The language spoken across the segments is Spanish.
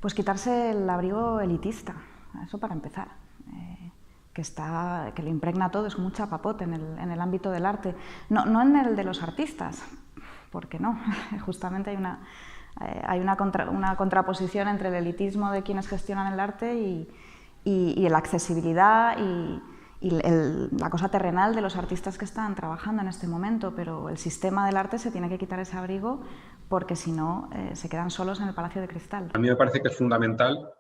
Pues quitarse el abrigo elitista, eso para empezar, que le impregna todo, es como un chapapote en el ámbito del arte, no en el de los artistas, porque no, justamente hay una contraposición entre el elitismo de quienes gestionan el arte y la accesibilidad y la cosa terrenal de los artistas que están trabajando en este momento, pero el sistema del arte se tiene que quitar ese abrigo porque si no se quedan solos en el Palacio de Cristal. A mí me parece que es fundamental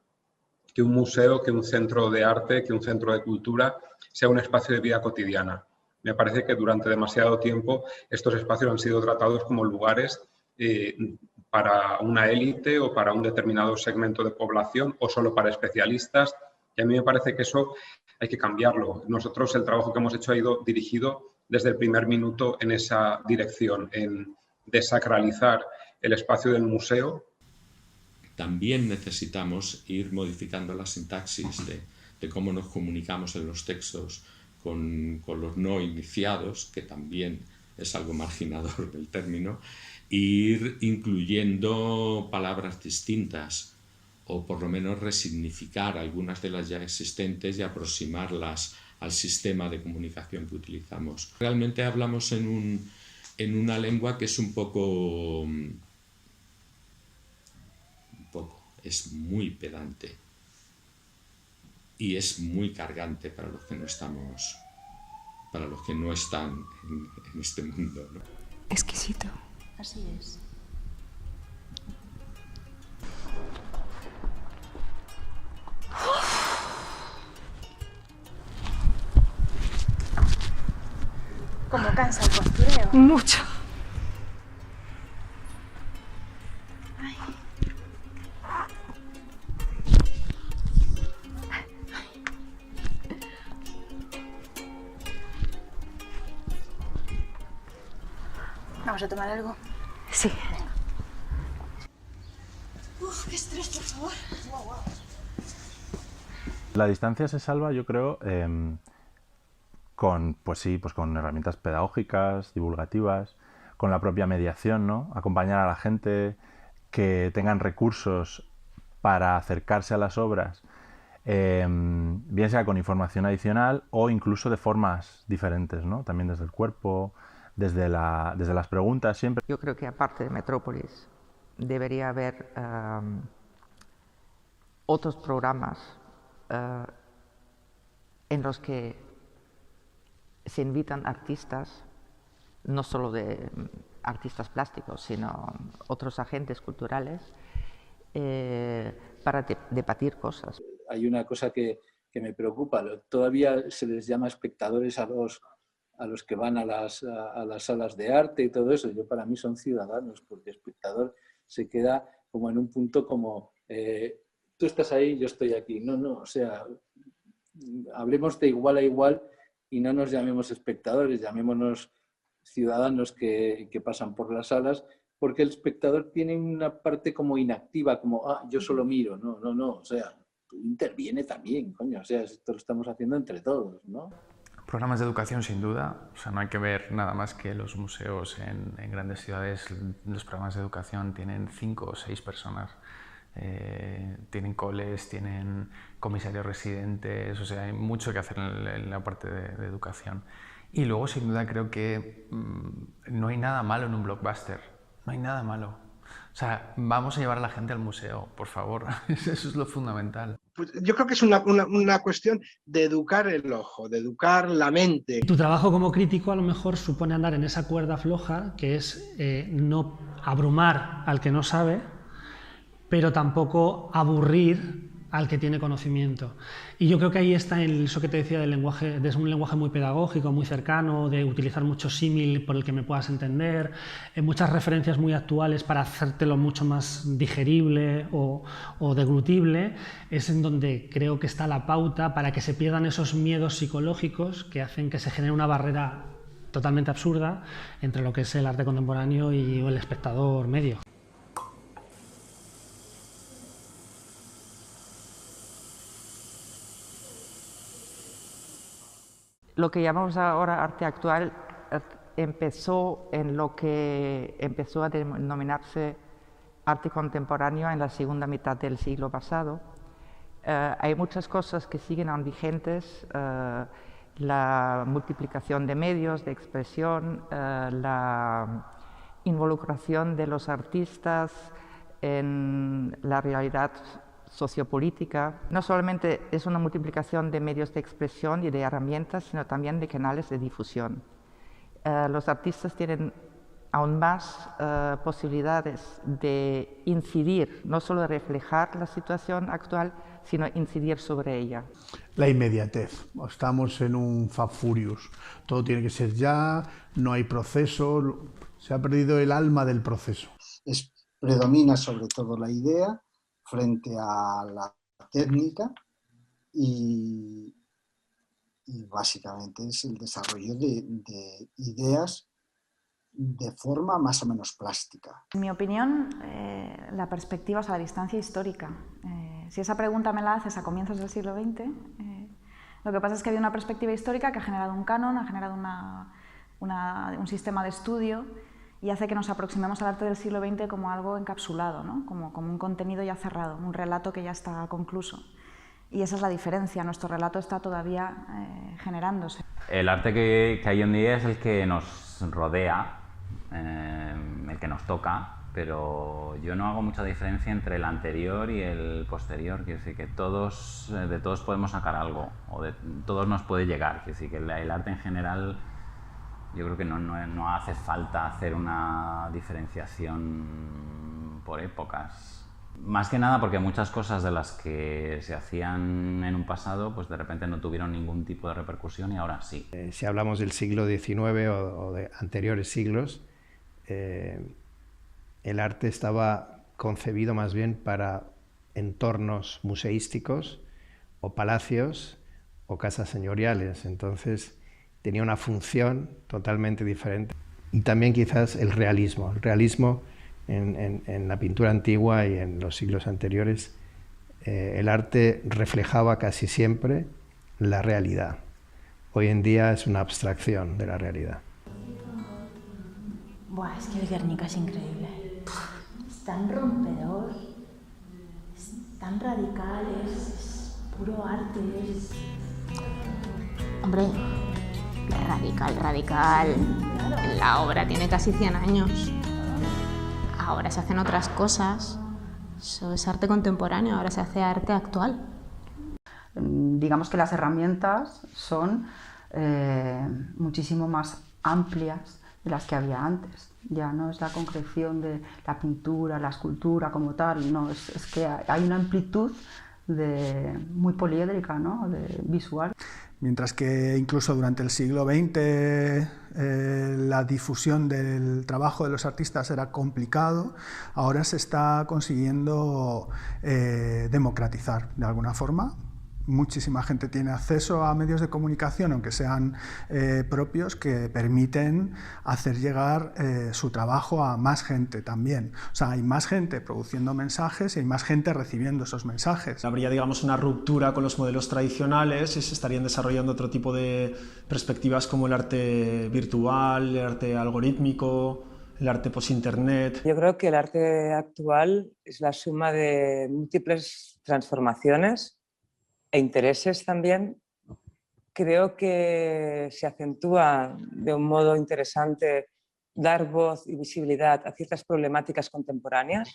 que un museo, que un centro de arte, que un centro de cultura sea un espacio de vida cotidiana. Me parece que durante demasiado tiempo estos espacios han sido tratados como lugares para una élite o para un determinado segmento de población o solo para especialistas. Y a mí me parece que eso hay que cambiarlo. Nosotros el trabajo que hemos hecho ha ido dirigido desde el primer minuto en esa dirección, en desacralizar el espacio del museo. También necesitamos ir modificando la sintaxis de cómo nos comunicamos en los textos con los no iniciados, que también es algo marginador del término, e ir incluyendo palabras distintas o por lo menos resignificar algunas de las ya existentes y aproximarlas al sistema de comunicación que utilizamos. Realmente hablamos en una lengua que es es muy pedante y es muy cargante para los que no estamos, para los que no están en este mundo, ¿no? Exquisito. Así es. ¿Cómo cansa el postureo? Mucho. Ay. ¿Vamos a tomar algo? Sí. Uf, qué estrés, por favor. Wow, wow. La distancia se salva, yo creo, con herramientas pedagógicas, divulgativas, con la propia mediación, ¿no? Acompañar a la gente, que tengan recursos para acercarse a las obras, bien sea con información adicional o incluso de formas diferentes, ¿no? También desde el cuerpo, desde las preguntas siempre. Yo creo que aparte de Metrópolis debería haber otros programas en los que se invitan artistas, no solo de artistas plásticos, sino otros agentes culturales, para debatir cosas. Hay una cosa que me preocupa, todavía se les llama espectadores a los que van a las salas de arte y todo eso. Yo, para mí, son ciudadanos, porque espectador se queda como en un punto como tú estás ahí, yo estoy aquí. No, o sea, hablemos de igual a igual y no nos llamemos espectadores, llamémonos ciudadanos que pasan por las salas, porque el espectador tiene una parte como inactiva, como, yo solo miro. No, o sea, tú interviene también, coño, o sea, esto lo estamos haciendo entre todos, ¿no? Programas de educación, sin duda. O sea, no hay que ver nada más que los museos en grandes ciudades. Los programas de educación tienen 5 o 6 personas. Tienen coles, tienen comisarios residentes, o sea, hay mucho que hacer en la parte de educación. Y luego, sin duda, creo que no hay nada malo en un blockbuster. No hay nada malo. O sea, vamos a llevar a la gente al museo, por favor. Eso es lo fundamental. Pues yo creo que es una cuestión de educar el ojo, de educar la mente. Tu trabajo como crítico a lo mejor supone andar en esa cuerda floja, que es no abrumar al que no sabe, pero tampoco aburrir al que tiene conocimiento. Y yo creo que ahí está eso que te decía del lenguaje, de un lenguaje muy pedagógico, muy cercano, de utilizar mucho símil por el que me puedas entender, muchas referencias muy actuales para hacértelo mucho más digerible o deglutible. Es en donde creo que está la pauta para que se pierdan esos miedos psicológicos que hacen que se genere una barrera totalmente absurda entre lo que es el arte contemporáneo y el espectador medio. Lo que llamamos ahora arte actual empezó en lo que empezó a denominarse arte contemporáneo en la segunda mitad del siglo pasado. Hay muchas cosas que siguen aún vigentes, la multiplicación de medios de expresión, la involucración de los artistas en la realidad sociopolítica. No solamente es una multiplicación de medios de expresión y de herramientas, sino también de canales de difusión. Los artistas tienen aún más posibilidades de incidir, no solo de reflejar la situación actual, sino incidir sobre ella. La inmediatez. Estamos en un fast furious. Todo tiene que ser ya, no hay proceso, se ha perdido el alma del proceso. Predomina sobre todo la idea frente a la técnica y básicamente es el desarrollo de ideas de forma más o menos plástica. En mi opinión, la perspectiva, o sea, la distancia histórica. Si esa pregunta me la haces a comienzos del siglo XX, lo que pasa es que hay una perspectiva histórica que ha generado un canon, ha generado un sistema de estudio y hace que nos aproximemos al arte del siglo XX como algo encapsulado, ¿no? como un contenido ya cerrado, un relato que ya está concluso. Y esa es la diferencia, nuestro relato está todavía generándose. El arte que hay hoy en día es el que nos rodea, el que nos toca, pero yo no hago mucha diferencia entre el anterior y el posterior. Quiero decir que de todos podemos sacar algo, o de todos nos puede llegar. Quiero decir que el arte en general, yo creo que no hace falta hacer una diferenciación por épocas. Más que nada porque muchas cosas de las que se hacían en un pasado, pues de repente no tuvieron ningún tipo de repercusión y ahora sí. Si hablamos del siglo XIX o de anteriores siglos, el arte estaba concebido más bien para entornos museísticos o palacios o casas señoriales, entonces tenía una función totalmente diferente. Y también quizás el realismo en la pintura antigua y en los siglos anteriores, el arte reflejaba casi siempre la realidad. Hoy en día es una abstracción de la realidad. Buah, es que el Guernica es increíble. Es tan rompedor, es tan radical, es puro arte. Hombre, radical. La obra tiene casi 100 años. Ahora se hacen otras cosas. Eso es arte contemporáneo, ahora se hace arte actual. Digamos que las herramientas son muchísimo más amplias de las que había antes. Ya no es la concreción de la pintura, la escultura como tal, no, es que hay una amplitud muy poliédrica, ¿no? Visual. Mientras que incluso durante el siglo XX la difusión del trabajo de los artistas era complicado, ahora se está consiguiendo democratizar de alguna forma. Muchísima gente tiene acceso a medios de comunicación, aunque sean propios, que permiten hacer llegar su trabajo a más gente también. O sea, hay más gente produciendo mensajes y hay más gente recibiendo esos mensajes. Habría, digamos, una ruptura con los modelos tradicionales y se estarían desarrollando otro tipo de perspectivas como el arte virtual, el arte algorítmico, el arte post-internet. Yo creo que el arte actual es la suma de múltiples transformaciones e intereses también. Creo que se acentúa de un modo interesante dar voz y visibilidad a ciertas problemáticas contemporáneas.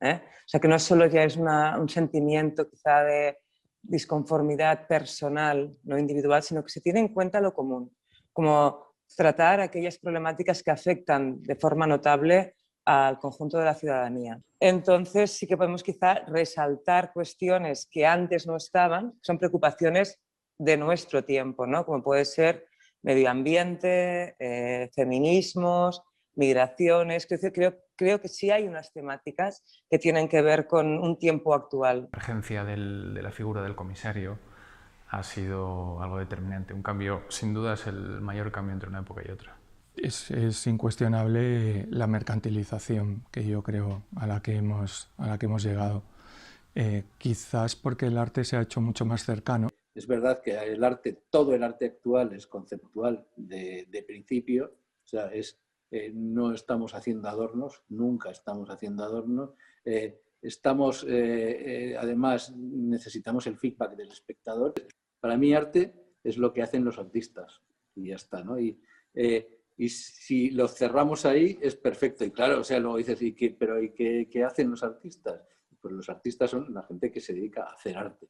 O sea, que no solo ya es un sentimiento quizá de disconformidad personal, no individual, sino que se tiene en cuenta lo común, como tratar aquellas problemáticas que afectan de forma notable al conjunto de la ciudadanía. Entonces sí que podemos quizá resaltar cuestiones que antes no estaban, son preocupaciones de nuestro tiempo, ¿no? Como puede ser medio ambiente, feminismos, migraciones. Creo que sí hay unas temáticas que tienen que ver con un tiempo actual. La emergencia de la figura del comisario ha sido algo determinante. Un cambio, sin duda, es el mayor cambio entre una época y otra. Es incuestionable la mercantilización que yo creo a la que hemos llegado. Quizás porque el arte se ha hecho mucho más cercano. Es verdad que el arte, todo el arte actual es conceptual de principio, o sea, es no estamos haciendo adornos, nunca estamos haciendo adornos. Además, necesitamos el feedback del espectador. Para mí, arte es lo que hacen los artistas y ya está, ¿no? Y si lo cerramos ahí, es perfecto. Y claro, o sea, luego dices, ¿qué hacen los artistas? Pues los artistas son la gente que se dedica a hacer arte.